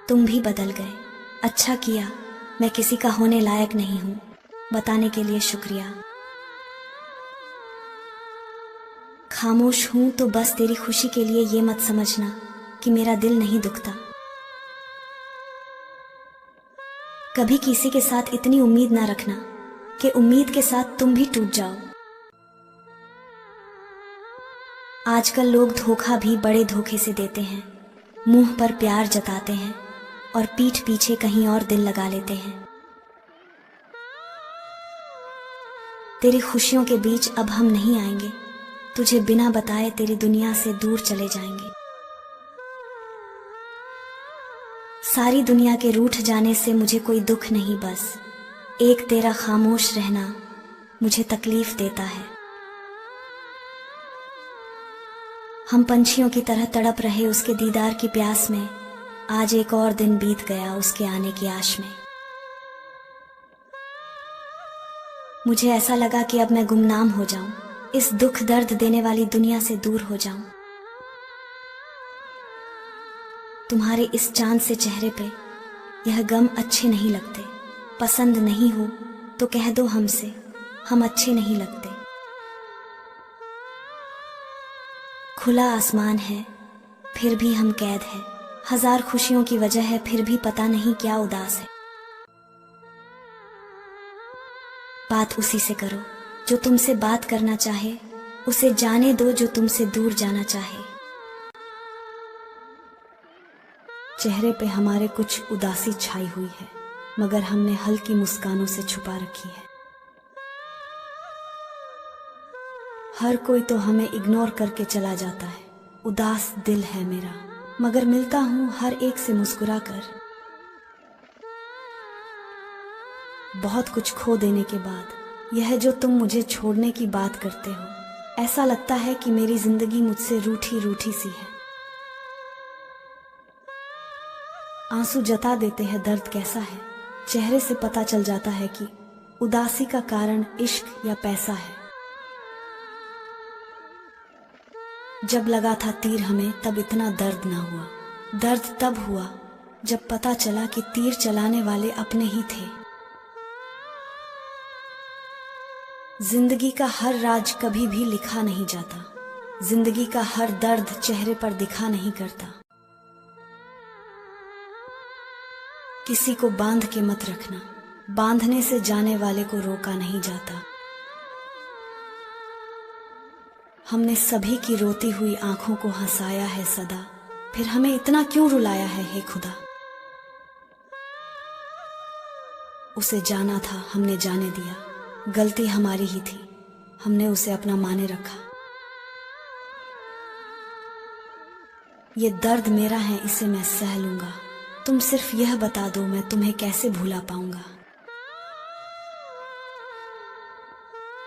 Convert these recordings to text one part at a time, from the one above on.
तुम भी बदल गए। अच्छा किया, मैं किसी का होने लायक नहीं हूँ। बताने के लिए शुक्रिया। खामोश हूं तो बस तेरी खुशी के लिए ये मत समझना कि मेरा दिल नहीं दुखता। कभी किसी के साथ इतनी उम्मीद ना रखना कि उम्मीद के साथ तुम भी टूट जाओ। आजकल लोग धोखा भी बड़े धोखे से देते हैं। मुंह पर प्यार जताते हैं और पीठ पीछे कहीं और दिल लगा लेते हैं। तेरी खुशियों के बीच अब हम नहीं आएंगे। तुझे बिना बताए तेरी दुनिया से दूर चले जाएंगे। सारी दुनिया के रूठ जाने से मुझे कोई दुख नहीं, बस एक तेरा खामोश रहना मुझे तकलीफ देता है। हम पंछियों की तरह तड़प रहे उसके दीदार की प्यास में। आज एक और दिन बीत गया उसके आने की आश में। मुझे ऐसा लगा कि अब मैं गुमनाम हो जाऊं, इस दुख दर्द देने वाली दुनिया से दूर हो जाऊं। तुम्हारे इस चांद से चेहरे पे यह गम अच्छे नहीं लगते। पसंद नहीं हो तो कह दो हमसे, हम अच्छे नहीं लगते। खुला आसमान है फिर भी हम कैद है। हजार खुशियों की वजह है फिर भी पता नहीं क्या उदास है। बात उसी से करो जो तुमसे बात करना चाहे। उसे जाने दो जो तुमसे दूर जाना चाहे। चेहरे पे हमारे कुछ उदासी छाई हुई है, मगर हमने हल्की मुस्कानों से छुपा रखी है। हर कोई तो हमें इग्नोर करके चला जाता है। उदास दिल है मेरा, मगर मिलता हूं हर एक से मुस्कुरा कर। बहुत कुछ खो देने के बाद यह जो तुम मुझे छोड़ने की बात करते हो, ऐसा लगता है कि मेरी जिंदगी मुझसे रूठी रूठी सी है। आंसू जता देते हैं दर्द कैसा है। चेहरे से पता चल जाता है कि उदासी का कारण इश्क या पैसा है। जब लगा था तीर हमें तब इतना दर्द ना हुआ। दर्द तब हुआ जब पता चला कि तीर चलाने वाले अपने ही थे। जिंदगी का हर राज कभी भी लिखा नहीं जाता। जिंदगी का हर दर्द चेहरे पर दिखा नहीं करता। किसी को बांध के मत रखना, बांधने से जाने वाले को रोका नहीं जाता। हमने सभी की रोती हुई आंखों को हंसाया है सदा, फिर हमें इतना क्यों रुलाया है हे खुदा। उसे जाना था हमने जाने दिया, गलती हमारी ही थी, हमने उसे अपना माने रखा। ये दर्द मेरा है इसे मैं सह लूंगा। तुम सिर्फ यह बता दो मैं तुम्हें कैसे भूला पाऊंगा।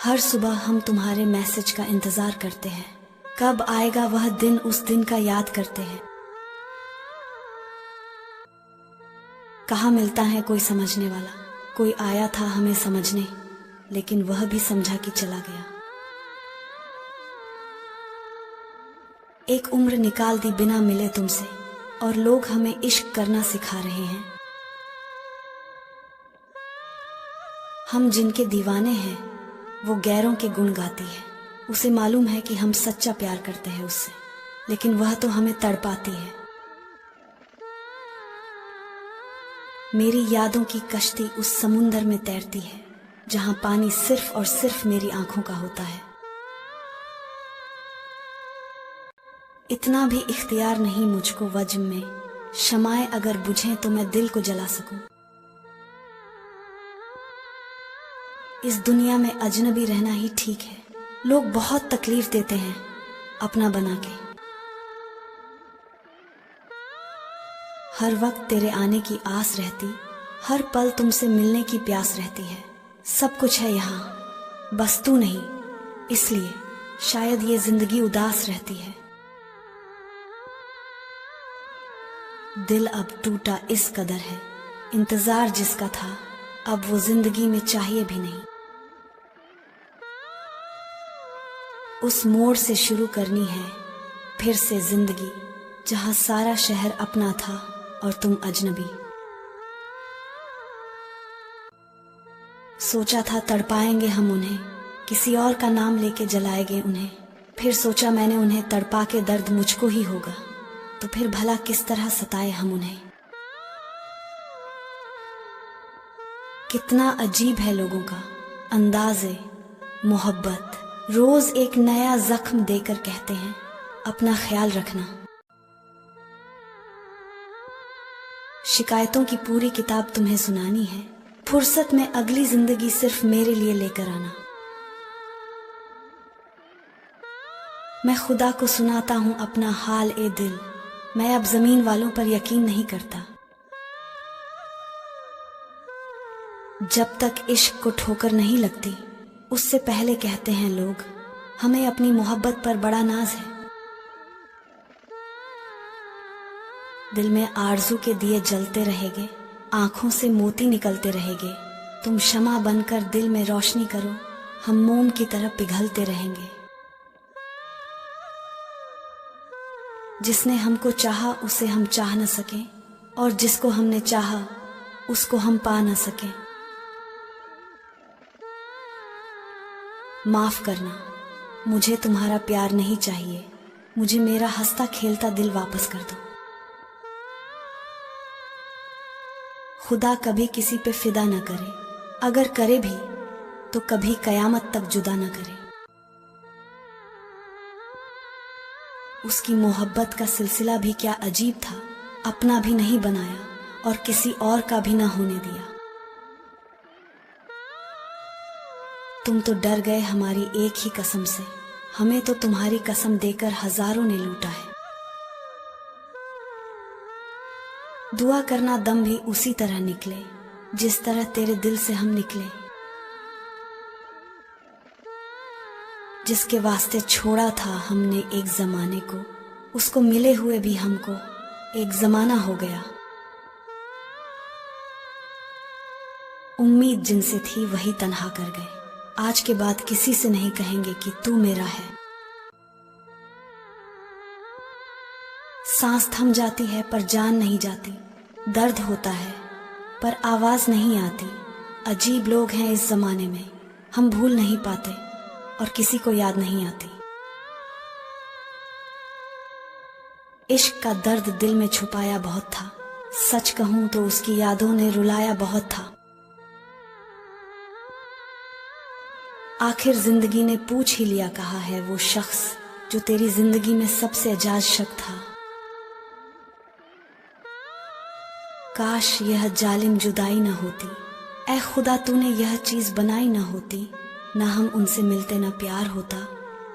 हर सुबह हम तुम्हारे मैसेज का इंतजार करते हैं। कब आएगा वह दिन, उस दिन का याद करते हैं। कहाँ मिलता है कोई समझने वाला। कोई आया था हमें समझने, लेकिन वह भी समझा कि चला गया। एक उम्र निकाल दी बिना मिले तुमसे, और लोग हमें इश्क करना सिखा रहे हैं। हम जिनके दीवाने हैं वो गैरों के गुण गाती है। उसे मालूम है कि हम सच्चा प्यार करते हैं उससे, लेकिन वह तो हमें तड़पाती है। मेरी यादों की कश्ती उस समुंदर में तैरती है जहां पानी सिर्फ और सिर्फ मेरी आंखों का होता है। इतना भी इख्तियार नहीं मुझको वज्म में, शमाएं अगर बुझें तो मैं दिल को जला सकूं। इस दुनिया में अजनबी रहना ही ठीक है। लोग बहुत तकलीफ देते हैं अपना बना के। हर वक्त तेरे आने की आस रहती, हर पल तुमसे मिलने की प्यास रहती है। सब कुछ है यहाँ, बस तू नहीं, इसलिए शायद ये जिंदगी उदास रहती है। दिल अब टूटा इस कदर है, इंतजार जिसका था अब वो जिंदगी में चाहिए भी नहीं। उस मोड़ से शुरू करनी है फिर से जिंदगी, जहां सारा शहर अपना था और तुम अजनबी। सोचा था तड़पाएंगे हम उन्हें, किसी और का नाम लेके जलाएंगे उन्हें। फिर सोचा मैंने उन्हें तड़पा के दर्द मुझको ही होगा, तो फिर भला किस तरह सताए हम उन्हें। कितना अजीब है लोगों का अंदाज़े मोहब्बत, रोज एक नया जख्म देकर कहते हैं अपना ख्याल रखना। शिकायतों की पूरी किताब तुम्हें सुनानी है, फुर्सत में अगली जिंदगी सिर्फ मेरे लिए लेकर आना। मैं खुदा को सुनाता हूं अपना हाल ए दिल, मैं अब जमीन वालों पर यकीन नहीं करता। जब तक इश्क को ठोकर नहीं लगती, उससे पहले कहते हैं लोग हमें अपनी मोहब्बत पर बड़ा नाज है। दिल में आरज़ू के दिए जलते रहेंगे, आंखों से मोती निकलते रहेंगे। तुम शमा बनकर दिल में रोशनी करो, हम मोम की तरह पिघलते रहेंगे। जिसने हमको चाहा उसे हम चाह न सके, और जिसको हमने चाहा उसको हम पा न सके। माफ करना, मुझे तुम्हारा प्यार नहीं चाहिए, मुझे मेरा हंसता खेलता दिल वापस कर दो। खुदा कभी किसी पे फिदा न करे, अगर करे भी तो कभी कयामत तक जुदा न करे। उसकी मोहब्बत का सिलसिला भी क्या अजीब था, अपना भी नहीं बनाया और किसी और का भी ना होने दिया। तुम तो डर गए हमारी एक ही कसम से, हमें तो तुम्हारी कसम देकर हजारों ने लूटा है। दुआ करना दम भी उसी तरह निकले जिस तरह तेरे दिल से हम निकले। जिसके वास्ते छोड़ा था हमने एक जमाने को, उसको मिले हुए भी हमको एक जमाना हो गया। उम्मीद जिनसे थी वही तन्हा कर गए, आज के बाद किसी से नहीं कहेंगे कि तू मेरा है। सांस थम जाती है पर जान नहीं जाती, दर्द होता है पर आवाज नहीं आती। अजीब लोग हैं इस जमाने में, हम भूल नहीं पाते और किसी को याद नहीं आती। इश्क का दर्द दिल में छुपाया बहुत था, सच कहूं तो उसकी यादों ने रुलाया बहुत था। आखिर जिंदगी ने पूछ ही लिया कहा है वो शख्स जो तेरी जिंदगी में सबसे अजाज शक था। काश यह जालिम जुदाई न होती, ऐ खुदा तूने यह चीज बनाई न होती। ना हम उनसे मिलते ना प्यार होता,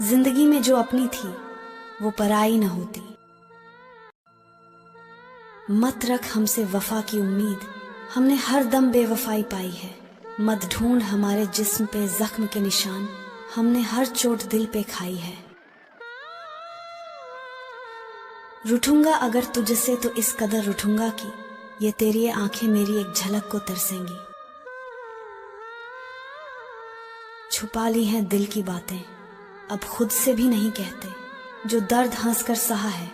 जिंदगी में जो अपनी थी वो पराई न होती। मत रख हमसे वफा की उम्मीद, हमने हर दम बेवफाई पाई है। मत ढूंढ हमारे जिस्म पे जख्म के निशान, हमने हर चोट दिल पे खाई है। रूठूंगा अगर तुझसे तो इस कदर रूठूंगा कि ये तेरी आंखें मेरी एक झलक को तरसेंगी। छुपा ली हैं दिल की बातें, अब खुद से भी नहीं कहते। जो दर्द हंसकर सहा है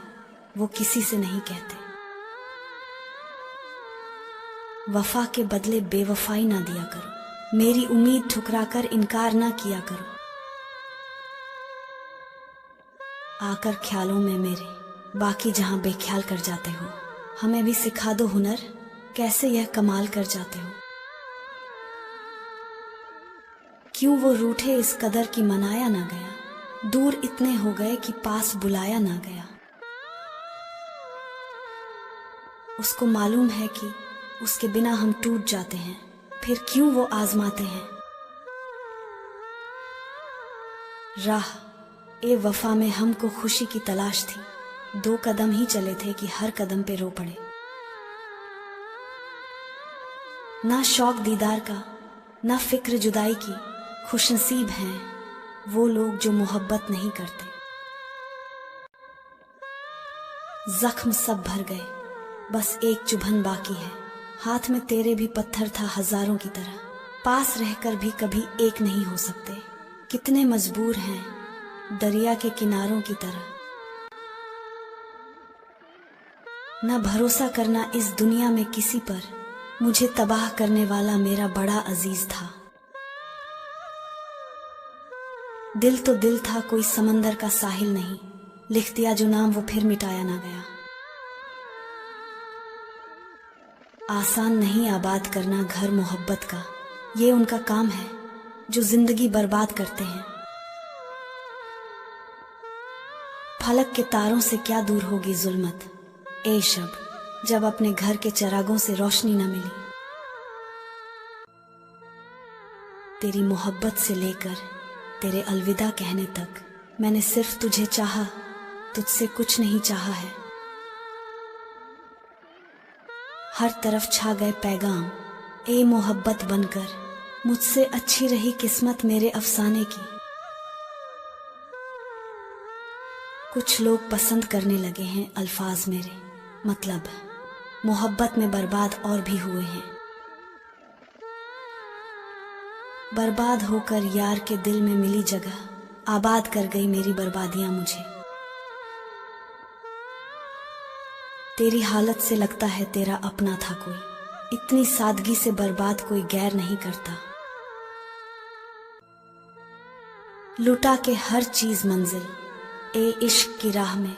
वो किसी से नहीं कहते। वफा के बदले बेवफाई ना दिया करो, मेरी उम्मीद ठुकरा कर इनकार ना किया करो। आकर ख्यालों में मेरे बाकी जहां बेख्याल कर जाते हो, हमें भी सिखा दो हुनर, कैसे यह कमाल कर जाते हो। क्यों वो रूठे इस कदर की मनाया ना गया, दूर इतने हो गए कि पास बुलाया ना गया। उसको मालूम है कि उसके बिना हम टूट जाते हैं, फिर क्यों वो आजमाते हैं। राह ए वफा में हमको खुशी की तलाश थी, 2 कदम ही चले थे कि हर कदम पे रो पड़े। ना शौक दीदार का ना फिक्र जुदाई की, खुशनसीब हैं वो लोग जो मोहब्बत नहीं करते। जख्म सब भर गए, बस एक चुभन बाकी है। हाथ में तेरे भी पत्थर था हजारों की तरह, पास रहकर भी कभी एक नहीं हो सकते। कितने मजबूर हैं दरिया के किनारों की तरह। न भरोसा करना इस दुनिया में किसी पर, मुझे तबाह करने वाला मेरा बड़ा अजीज था। दिल तो दिल था, कोई समंदर का साहिल नहीं, लिख दिया जो नाम वो फिर मिटाया ना गया। आसान नहीं आबाद करना घर मोहब्बत का, ये उनका काम है जो जिंदगी बर्बाद करते हैं। फलक के तारों से क्या दूर होगी जुल्मत, ए शब जब अपने घर के चिरागों से रोशनी न मिली। तेरी मोहब्बत से लेकर तेरे अलविदा कहने तक मैंने सिर्फ तुझे चाहा, तुझसे कुछ नहीं चाहा है। हर तरफ छा गए पैगाम ए मोहब्बत बनकर, मुझसे अच्छी रही किस्मत मेरे अफसाने की। कुछ लोग पसंद करने लगे हैं अल्फाज मेरे, मतलब मोहब्बत में बर्बाद और भी हुए हैं। बर्बाद होकर यार के दिल में मिली जगह, आबाद कर गई मेरी बर्बादियां मुझे। तेरी हालत से लगता है तेरा अपना था कोई, इतनी सादगी से बर्बाद कोई गैर नहीं करता। लुटा के हर चीज मंजिल ए इश्क की राह में,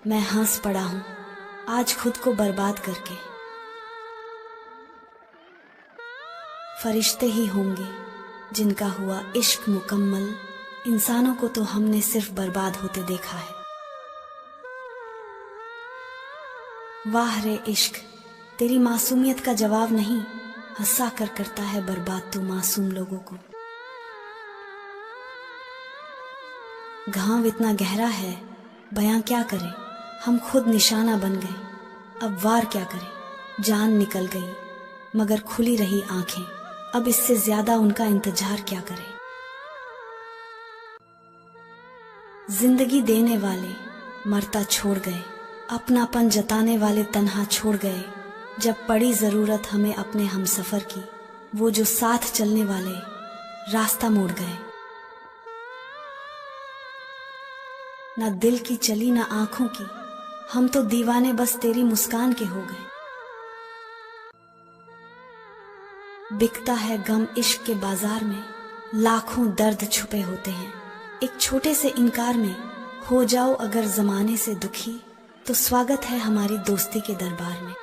मैं हंस पड़ा हूं आज खुद को बर्बाद करके। फरिश्ते ही होंगे जिनका हुआ इश्क मुकम्मल, इंसानों को तो हमने सिर्फ बर्बाद होते देखा है। वाह रे इश्क, तेरी मासूमियत का जवाब नहीं, हंसा कर करता है बर्बाद तू मासूम लोगों को। घाव इतना गहरा है बयां क्या करें, हम खुद निशाना बन गए। अब वार क्या करें, जान निकल गई मगर खुली रही आंखें, अब इससे ज्यादा उनका इंतजार क्या करें। जिंदगी देने वाले मरता छोड़ गए, अपनापन जताने वाले तन्हा छोड़ गए। जब पड़ी जरूरत हमें अपने हमसफर की, वो जो साथ चलने वाले रास्ता मोड़ गए। ना दिल की चली ना आंखों की, हम तो दीवाने बस तेरी मुस्कान के हो गए। बिकता है गम इश्क के बाजार में, लाखों दर्द छुपे होते हैं। एक छोटे से इनकार में हो जाओ अगर जमाने से दुखी, तो स्वागत है हमारी दोस्ती के दरबार में।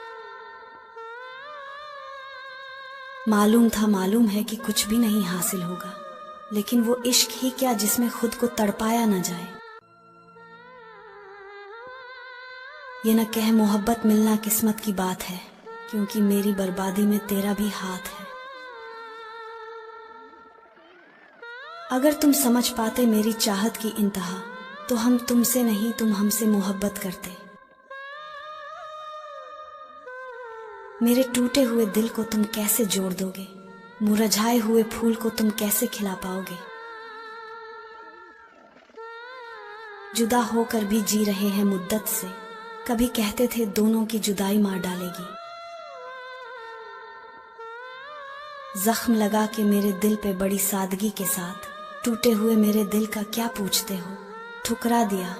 मालूम है कि कुछ भी नहीं हासिल होगा, लेकिन वो इश्क ही क्या जिसमें खुद को तड़पाया न जाए। ये न कह मोहब्बत मिलना किस्मत की बात है, क्योंकि मेरी बर्बादी में तेरा भी हाथ है। अगर तुम समझ पाते मेरी चाहत की इंतहा, तो हम तुमसे नहीं तुम हमसे मोहब्बत करते। मेरे टूटे हुए दिल को तुम कैसे जोड़ दोगे, मुरझाए हुए फूल को तुम कैसे खिला पाओगे। जुदा होकर भी जी रहे हैं मुद्दत से, कभी कहते थे दोनों की जुदाई मार डालेगी। जख्म लगा के मेरे दिल पे बड़ी सादगी के साथ, टूटे हुए मेरे दिल का क्या पूछते हो। ठुकरा दिया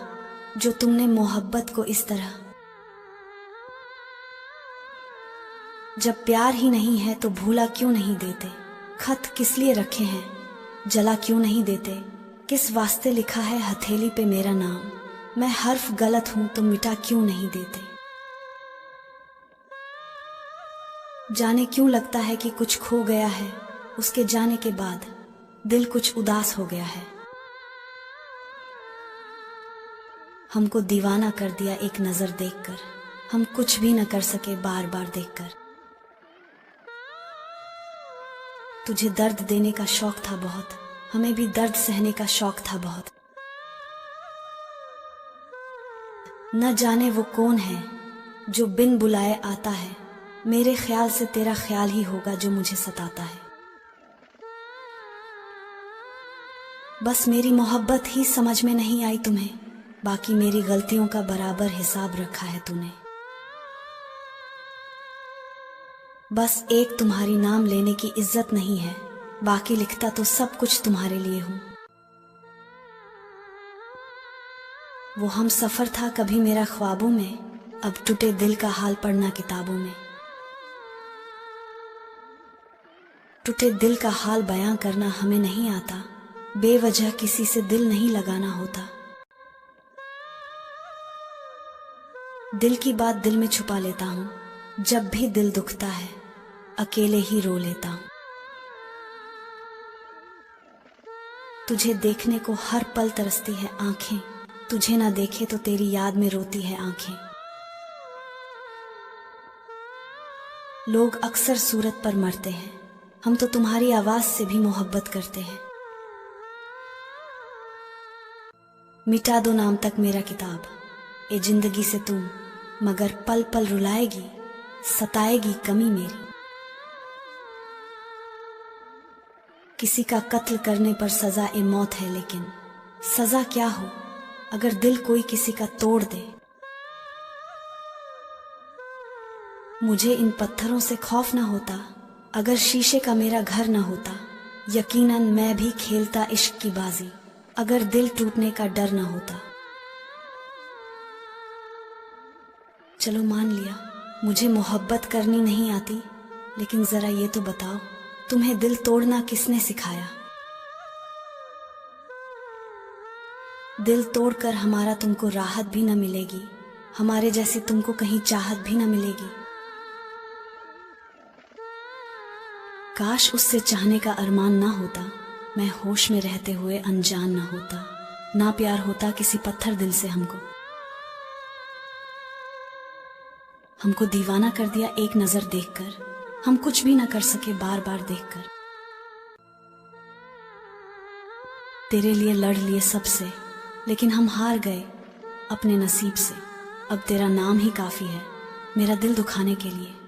जो तुमने मोहब्बत को इस तरह। जब प्यार ही नहीं है तो भूला क्यों नहीं देते, खत किस लिए रखे हैं जला क्यों नहीं देते। किस वास्ते लिखा है हथेली पे मेरा नाम, मैं हर्फ गलत हूं तो मिटा क्यों नहीं देते। जाने क्यों लगता है कि कुछ खो गया है, उसके जाने के बाद दिल कुछ उदास हो गया है। हमको दीवाना कर दिया एक नजर देखकर, हम कुछ भी न कर सके बार बार देखकर। तुझे दर्द देने का शौक था बहुत, हमें भी दर्द सहने का शौक था बहुत। न जाने वो कौन है जो बिन बुलाए आता है, मेरे ख्याल से तेरा ख्याल ही होगा जो मुझे सताता है। बस मेरी मोहब्बत ही समझ में नहीं आई तुम्हें, बाकी मेरी गलतियों का बराबर हिसाब रखा है तूने। बस एक तुम्हारी नाम लेने की इज्जत नहीं है, बाकी लिखता तो सब कुछ तुम्हारे लिए हूं। वो हम सफर था कभी मेरा ख्वाबों में, अब टूटे दिल का हाल पढ़ना किताबों में। टूटे दिल का हाल बयां करना हमें नहीं आता, बेवजह किसी से दिल नहीं लगाना होता। दिल की बात दिल में छुपा लेता हूँ, जब भी दिल दुखता है अकेले ही रो लेता हूँ। तुझे देखने को हर पल तरसती है आंखें, तुझे ना देखे तो तेरी याद में रोती है आंखें। लोग अक्सर सूरत पर मरते हैं, हम तो तुम्हारी आवाज से भी मोहब्बत करते हैं। मिटा दो नाम तक मेरा किताब, ए जिंदगी से तुम, मगर पल पल रुलाएगी, सताएगी कमी मेरी। किसी का कत्ल करने पर सजा ए मौत है, लेकिन सजा क्या हो अगर दिल कोई किसी का तोड़ दे। मुझे इन पत्थरों से खौफ ना होता, अगर शीशे का मेरा घर ना होता। यकीनन मैं भी खेलता इश्क की बाजी, अगर दिल टूटने का डर ना होता। चलो मान लिया मुझे मोहब्बत करनी नहीं आती, लेकिन जरा ये तो बताओ तुम्हें दिल तोड़ना किसने सिखाया। दिल तोड़कर हमारा तुमको राहत भी न मिलेगी, हमारे जैसी तुमको कहीं चाहत भी न मिलेगी। काश उससे चाहने का अरमान ना होता, मैं होश में रहते हुए अनजान ना होता। ना प्यार होता किसी पत्थर दिल से हमको दीवाना कर दिया एक नजर देखकर, हम कुछ भी ना कर सके बार बार देखकर। तेरे लिए लड़ लिए सबसे, लेकिन हम हार गए अपने नसीब से। अब तेरा नाम ही काफी है मेरा दिल दुखाने के लिए।